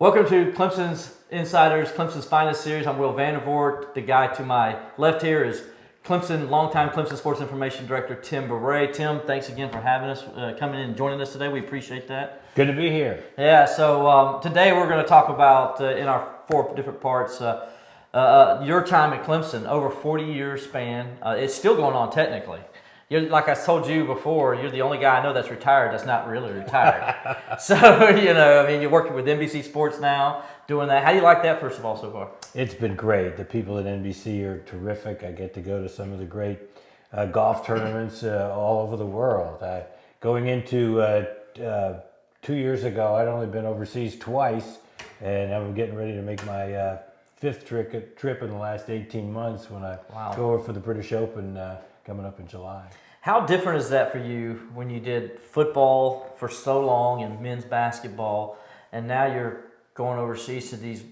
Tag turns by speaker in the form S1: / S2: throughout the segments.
S1: Welcome to Clemson's Insiders, Clemson's Finest Series. I'm Will Vandervoort. The guy to my left here is longtime Clemson Sports Information Director Tim Bourret. Tim, thanks again for having us, coming in and joining us today. We appreciate that.
S2: Good to be here.
S1: Yeah, so today we're going to talk about, in our four different parts, your time at Clemson, over 40-year span. It's still going on technically. Like I told you before, you're the only guy I know that's retired that's not really retired. So, you're working with NBC Sports now, doing that. How do you like that, first of all, so far?
S2: It's been great. The people at NBC are terrific. I get to go to some of the great golf tournaments all over the world. Going into 2 years ago, I'd only been overseas twice, and I'm getting ready to make my fifth trip in the last 18 months when I go over for the British Open coming up in July.
S1: How different is that for you when you did football for so long and men's basketball, and now you're going overseas to these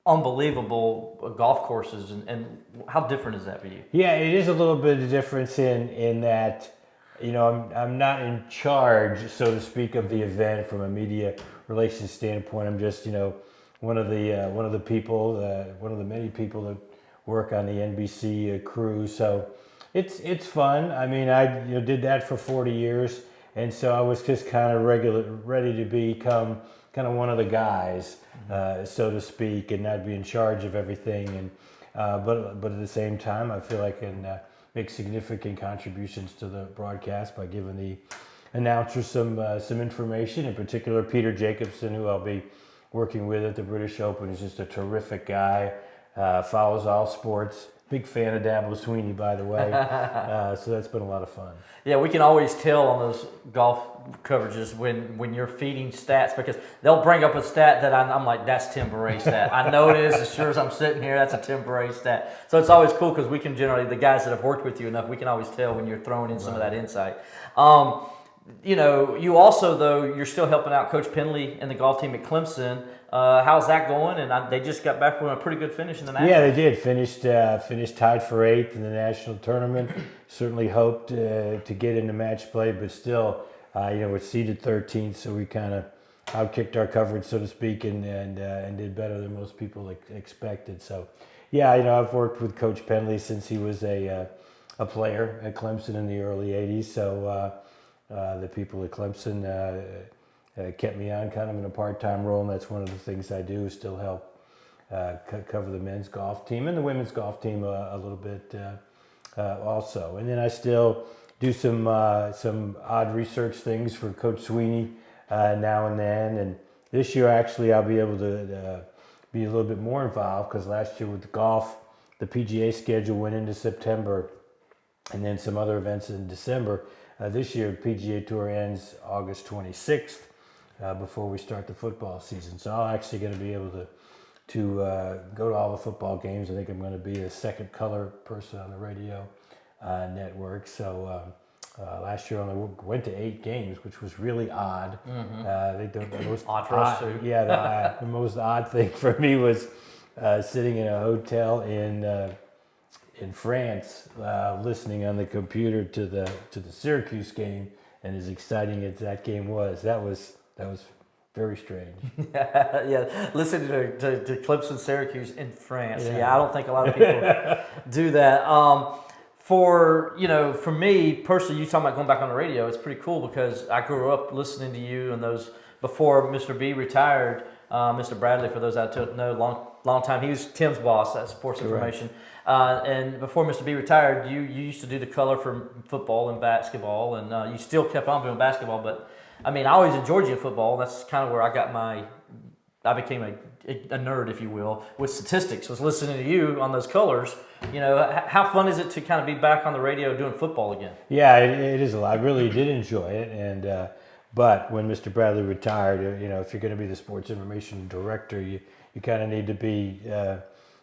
S1: unbelievable golf courses, and how different is that for you?
S2: Yeah, it is a little bit of difference in that, I'm not in charge, so to speak, of the event from a media relations standpoint. I'm just, one of the people, one of the many people that work on the NBC crew. So it's fun. I mean, I did that for 40 years, and so I was just kind of ready to become kind of one of the guys, so to speak, and not be in charge of everything. And but at the same time, I feel I can make significant contributions to the broadcast by giving the announcers some information. In particular, Peter Jacobson, who I'll be working with at the British Open, is just a terrific guy. Follows all sports. Big fan of Dabo Sweeney, by the way. So that's been a lot of fun.
S1: Yeah, we can always tell on those golf coverages when you're feeding stats, because they'll bring up a stat that I'm like, that's Tim Bourret's stat. I know it is. As sure as I'm sitting here, that's a Tim Bourret stat. So it's always cool because we can generally, the guys that have worked with you enough, we can always tell when you're throwing in some of that insight. You also, though, you're still helping out Coach Penley and the golf team at Clemson. How's that going? And they just got back from a pretty good finish in the national.
S2: Yeah, they did. Finished tied for 8th in the national tournament. Certainly hoped to get into match play, but still, we're seeded 13th, so we kind of outkicked our coverage, so to speak, and did better than most people expected. So, yeah, I've worked with Coach Penley since he was a player at Clemson in the early 80s. So the people at Clemson kept me on kind of in a part-time role, and that's one of the things I do, still help cover the men's golf team and the women's golf team a little bit also. And then I still do some odd research things for Coach Sweeney now and then. And this year, actually, I'll be able to be a little bit more involved, because last year with the golf, the PGA schedule went into September, and then some other events in December. This year, the PGA Tour ends August 26th. Before we start the football season. So I'm actually going to be able to go to all the football games. I think I'm going to be a second color person on the radio network. So last year I only went to 8 games, which was really odd.
S1: The most odd for us too.
S2: Yeah, the most odd thing for me was sitting in a hotel in France, listening on the computer to the Syracuse game, and as exciting as that game was, that was very strange.
S1: Yeah. Listen to Clemson, Syracuse in France. Yeah, I don't think a lot of people do that. For me personally, you talking about going back on the radio, it's pretty cool because I grew up listening to you and those before Mr. B retired. Mr. Bradley, for those that don't know, long time. He was Tim's boss at Sports Information. And before Mr. B retired, you used to do the color for football and basketball, and you still kept on doing basketball. But I always enjoyed you in football. That's kind of where I became a nerd, if you will, with statistics. Was listening to you on those colors. How fun is it to kind of be back on the radio doing football again?
S2: Yeah, it is a lot. I really did enjoy it, and but when Mr. Bradley retired, if you're going to be the sports information director, you kind of need to be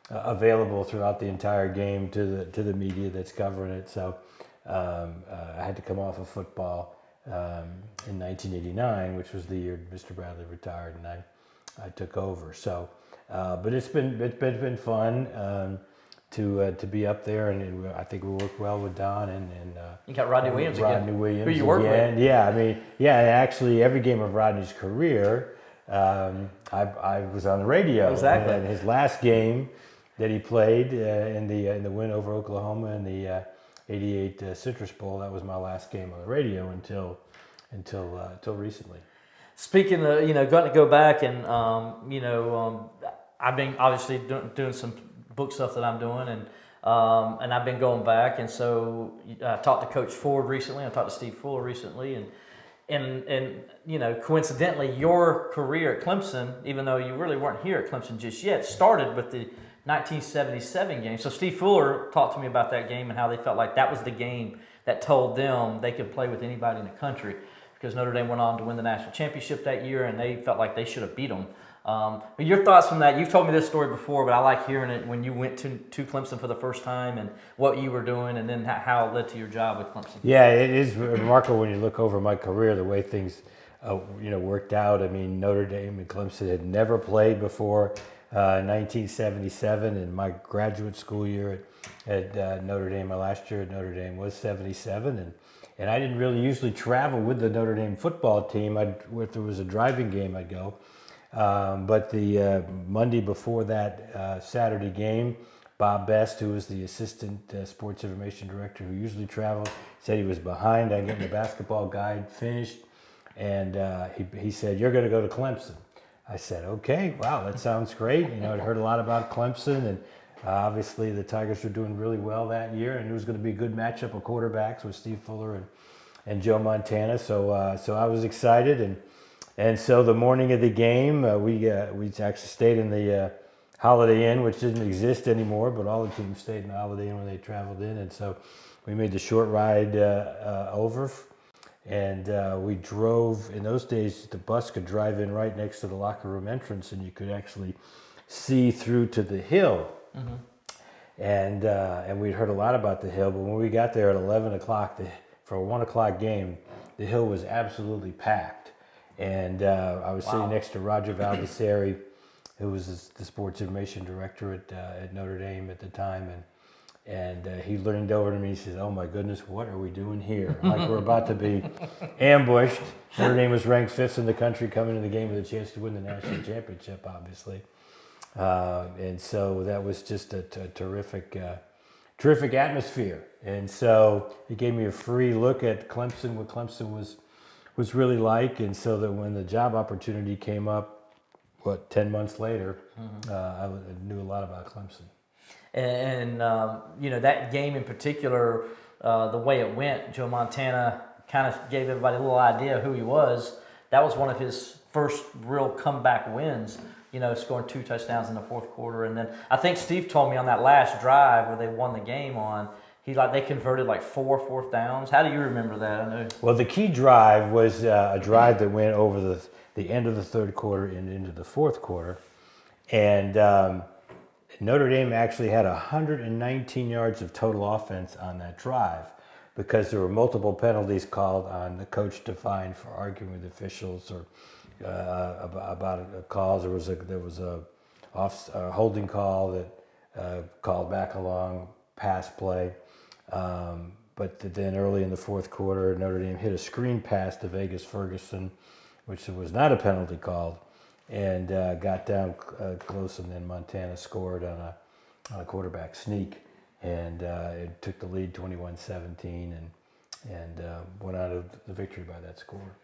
S2: available throughout the entire game to the media that's covering it. So I had to come off of football in 1989, which was the year Mr. Bradley retired, and I took over. So, but it's been fun to be up there, and I think we work well with Don and
S1: you got Rodney Williams again.
S2: Rodney Williams,
S1: who you work with?
S2: Yeah, actually every game of Rodney's career. I was on the radio.
S1: Exactly.
S2: And his last game that he played in the win over Oklahoma in the '88 Citrus Bowl, that was my last game on the radio until recently.
S1: Speaking of, got to go back and, I've been obviously doing some book stuff that I'm doing, and I've been going back, and so I talked to Coach Ford recently. I talked to Steve Fuller recently, and coincidentally, your career at Clemson, even though you really weren't here at Clemson just yet, started with the 1977 game. So Steve Fuller talked to me about that game and how they felt like that was the game that told them they could play with anybody in the country, because Notre Dame went on to win the national championship that year, and they felt like they should have beat them. But your thoughts from that? You've told me this story before, but I like hearing it when you went to Clemson for the first time and what you were doing, and then how it led to your job with Clemson.
S2: Yeah, it is remarkable when you look over my career, the way things worked out. I mean, Notre Dame and Clemson had never played before 1977, and my graduate school year at Notre Dame, my last year at Notre Dame was '77, and I didn't really usually travel with the Notre Dame football team. If there was a driving game, I'd go. But the Monday before that Saturday game, Bob Best, who was the assistant sports information director who usually traveled, said he was behind on getting the basketball guide finished, and he said, "You're going to go to Clemson." I said, "Okay, wow, that sounds great." I'd heard a lot about Clemson, and obviously the Tigers were doing really well that year, and it was going to be a good matchup of quarterbacks with Steve Fuller and Joe Montana. So I was excited, and so the morning of the game, we actually stayed in the Holiday Inn, which didn't exist anymore, but all the teams stayed in the Holiday Inn when they traveled in, and so we made the short ride over. And we drove. In those days, the bus could drive in right next to the locker room entrance, and you could actually see through to the hill. Mm-hmm. And we'd heard a lot about the hill, but when we got there at 11 o'clock for a 1 o'clock game, the hill was absolutely packed. And I was sitting next to Roger Valdesari, who was the sports information director at Notre Dame at the time, and he leaned over to me and he says, "Oh my goodness, what are we doing here?" Like we're about to be ambushed. Notre Dame was ranked 5th in the country coming into the game with a chance to win the national championship, obviously. And so that was just a terrific atmosphere. And so it gave me a free look at Clemson, what Clemson was really like. And so that when the job opportunity came up, 10 months later, I knew a lot about Clemson.
S1: And that game in particular, the way it went, Joe Montana kind of gave everybody a little idea who he was. That was one of his first real comeback wins, scoring 2 touchdowns in the fourth quarter. And then I think Steve told me on that last drive where they won the game they converted 4 fourth downs. How do you remember that? I know.
S2: Well, the key drive was a drive that went over the end of the third quarter and into the fourth quarter. And Notre Dame actually had 119 yards of total offense on that drive because there were multiple penalties called on the coach to fine for arguing with officials or about calls. There was a holding call that called back a long pass play. But then early in the fourth quarter, Notre Dame hit a screen pass to Vegas Ferguson, which was not a penalty called, and got down close, and then Montana scored on a quarterback sneak, and it took the lead 21-17, and went out of the victory by that score.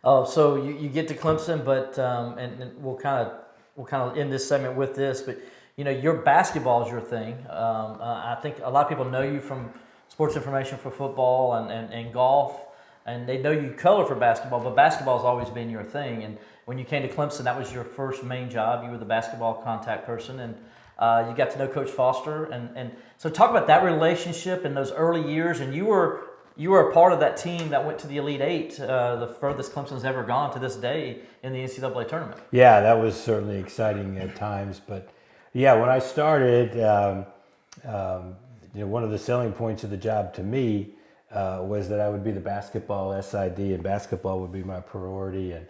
S1: Oh, so you get to Clemson, but and we'll kind of end this segment with this, but your basketball is your thing. I think a lot of people know you from sports information for football and golf, and they know you color for basketball, but basketball has always been your thing. And when you came to Clemson, that was your first main job. You were the basketball contact person, and you got to know Coach Foster. And so talk about that relationship in those early years. And you were a part of that team that went to the Elite Eight, the furthest Clemson's ever gone to this day in the NCAA tournament.
S2: Yeah, that was certainly exciting at times. But yeah, when I started, one of the selling points of the job to me was that I would be the basketball SID, and basketball would be my priority. And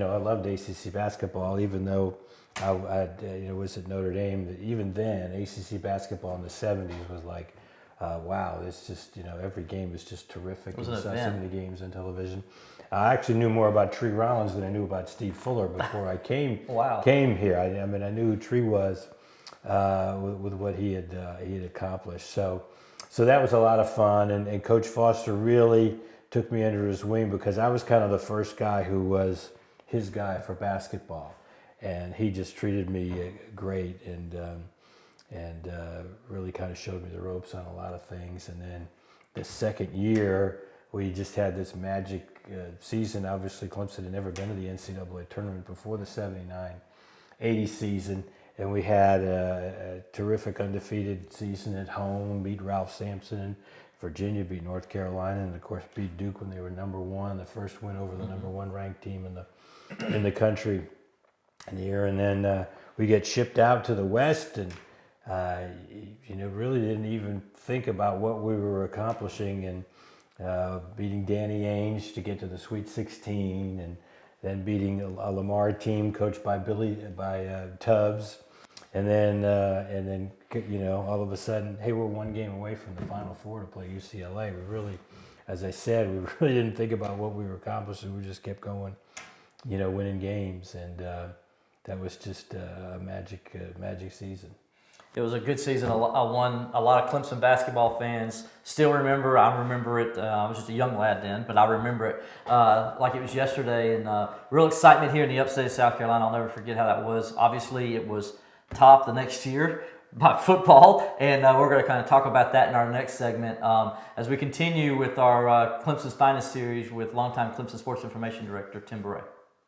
S2: I loved ACC basketball, even though I was at Notre Dame. Even then, ACC basketball in the 70s was like, wow, it's just, every game was just terrific.
S1: It was an
S2: saw so
S1: event.
S2: many games on television. I actually knew more about Tree Rollins than I knew about Steve Fuller before I came
S1: Wow.
S2: came here. I mean, I knew who Tree was with what he had accomplished. So that was a lot of fun, and Coach Foster really took me under his wing because I was kind of the first guy who was his guy for basketball, and he just treated me great and really kind of showed me the ropes on a lot of things. And then the second year, we just had this magic season. Obviously, Clemson had never been to the NCAA tournament before the 79-80 season, and we had a terrific undefeated season at home, beat Ralph Sampson, Virginia beat North Carolina, and of course beat Duke when they were number one, the first win over the number one ranked team in the country in the year. And then we get shipped out to the West, and really didn't even think about what we were accomplishing, and beating Danny Ainge to get to the Sweet 16, and then beating a Lamar team coached by Tubbs, and then all of a sudden, hey, we're one game away from the Final Four to play UCLA. We really, as I said, we really didn't think about what we were accomplishing. We just kept going, winning games, and that was just a magic season.
S1: It was a good season. A lot of Clemson basketball fans still remember. I remember it. I was just a young lad then, but I remember it like it was yesterday. And real excitement here in the upstate of South Carolina. I'll never forget how that was. Obviously, it was topped the next year by football, and we're going to kind of talk about that in our next segment as we continue with our Clemson's Finest series with longtime Clemson Sports Information Director Tim Bourret.